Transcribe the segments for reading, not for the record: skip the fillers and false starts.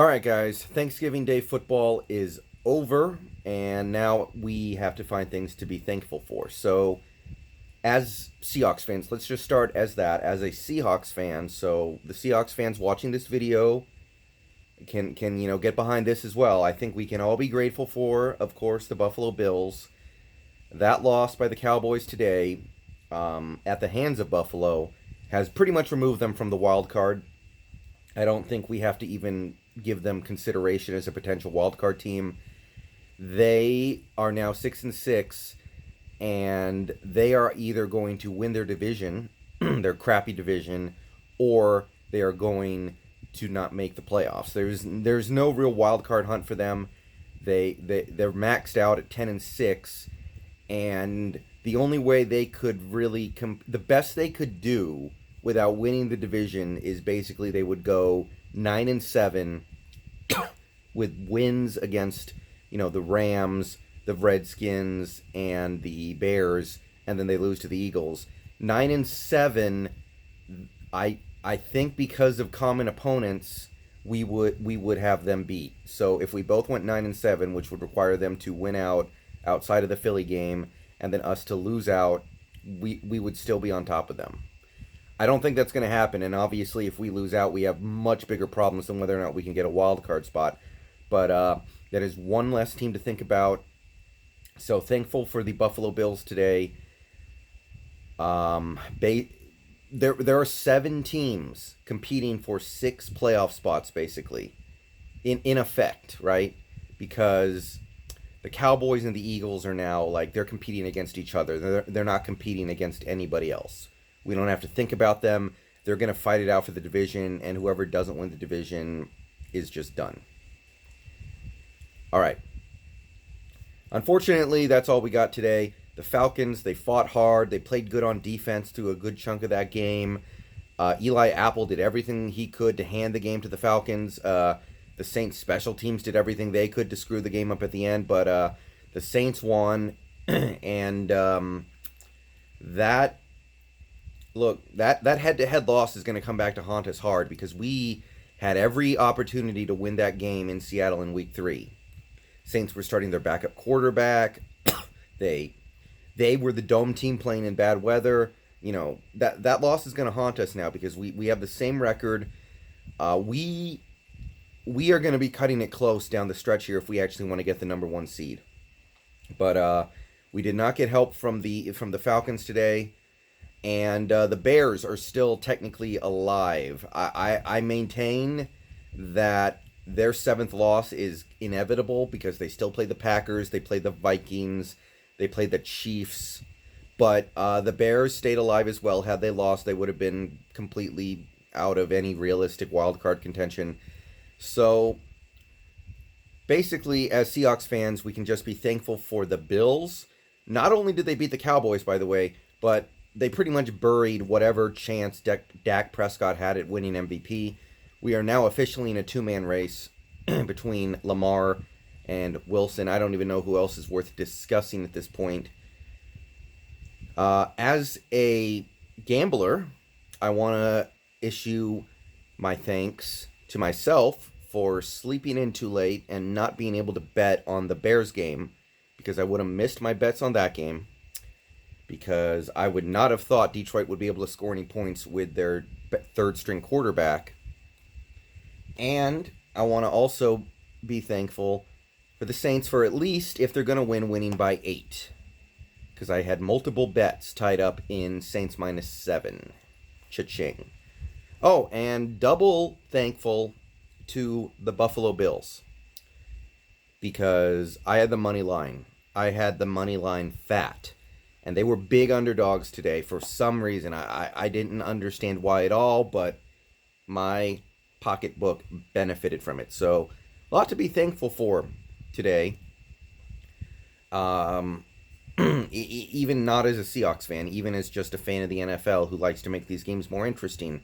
All right, guys. Thanksgiving Day football is over, and now we have to find things to be thankful for. So, as Seahawks fans, let's just start as that, as a Seahawks fan. So, the Seahawks fans watching this video can get behind this as well. I think we can all be grateful for, of course, the Buffalo Bills. That loss by the Cowboys today, at the hands of Buffalo, has pretty much removed them from the wild card. I don't think we have to even give them consideration as a potential wild card team. They are now 6-6, and they are either going to win their division, their crappy division, or they are going to not make the playoffs. There's no real wild card hunt for them. They're maxed out at 10-6, and the only way they could really the best they could do without winning the division is basically they would go 9-7 with wins against, the Rams, the Redskins, and the Bears, and then they lose to the Eagles. 9-7, I think because of common opponents, we would have them beat. So if we both went 9-7, which would require them to win outside of the Philly game, and then us to lose out, we would still be on top of them. I don't think that's going to happen, and obviously if we lose out, we have much bigger problems than whether or not we can get a wild card spot. But that is one less team to think about. So thankful for the Buffalo Bills today. There are 7 teams competing for 6 playoff spots, basically, in effect, right? Because the Cowboys and the Eagles are now, they're competing against each other. They're not competing against anybody else. We don't have to think about them. They're going to fight it out for the division, and whoever doesn't win the division is just done. All right. Unfortunately, that's all we got today. The Falcons, they fought hard. They played good on defense through a good chunk of that game. Eli Apple did everything he could to hand the game to the Falcons. The Saints special teams did everything they could to screw the game up at the end, but the Saints won, and that head-to-head loss is going to come back to haunt us hard because we had every opportunity to win that game in Seattle in Week 3. Saints were starting their backup quarterback. They were the dome team playing in bad weather. That loss is going to haunt us now because we have the same record. We are going to be cutting it close down the stretch here if we actually want to get the number 1 seed. But we did not get help from the Falcons today. And the Bears are still technically alive. I maintain that their 7th loss is inevitable because they still play the Packers, they play the Vikings, they play the Chiefs. But the Bears stayed alive as well. Had they lost, they would have been completely out of any realistic wildcard contention. So basically, as Seahawks fans, we can just be thankful for the Bills. Not only did they beat the Cowboys, by the way, but they pretty much buried whatever chance Dak Prescott had at winning MVP. We are now officially in a 2-man race between Lamar and Wilson. I don't even know who else is worth discussing at this point. As a gambler, I want to issue my thanks to myself for sleeping in too late and not being able to bet on the Bears game because I would have missed my bets on that game. Because I would not have thought Detroit would be able to score any points with their 3rd-string quarterback. And I want to also be thankful for the Saints for at least, if they're going to win, winning by 8. Because I had multiple bets tied up in Saints -7. Cha-ching. Oh, and double thankful to the Buffalo Bills. Because I had the money line. I had the money line fat. And they were big underdogs today for some reason. I didn't understand why at all, but my pocketbook benefited from it. So, a lot to be thankful for today. Even not as a Seahawks fan, even as just a fan of the NFL who likes to make these games more interesting.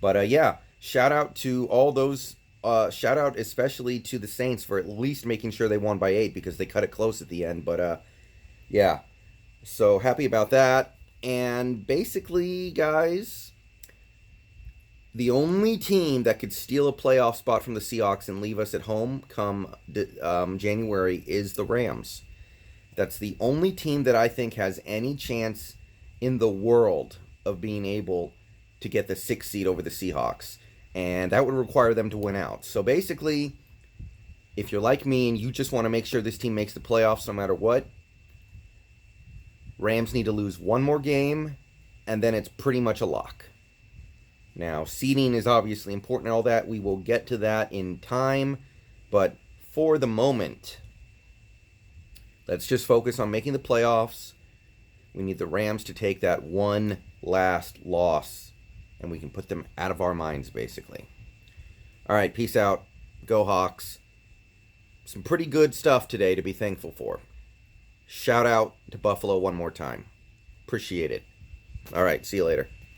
But yeah, shout out to all those. Shout out especially to the Saints for at least making sure they won by 8 because they cut it close at the end. But yeah. So happy about that. And basically, guys, The only team that could steal a playoff spot from the Seahawks and leave us at home come January is the Rams. That's the only team that I think has any chance in the world of being able to get the 6th seed over the Seahawks. And that would require them to win out. So basically, if you're like me and you just want to make sure this team makes the playoffs no matter what, Rams need to lose one more game, and then it's pretty much a lock. Now, seeding is obviously important and all that. We will get to that in time. But for the moment, let's just focus on making the playoffs. We need the Rams to take that one last loss, and we can put them out of our minds, basically. All right, peace out. Go Hawks. Some pretty good stuff today to be thankful for. Shout out to Buffalo one more time. Appreciate it. All right, see you later.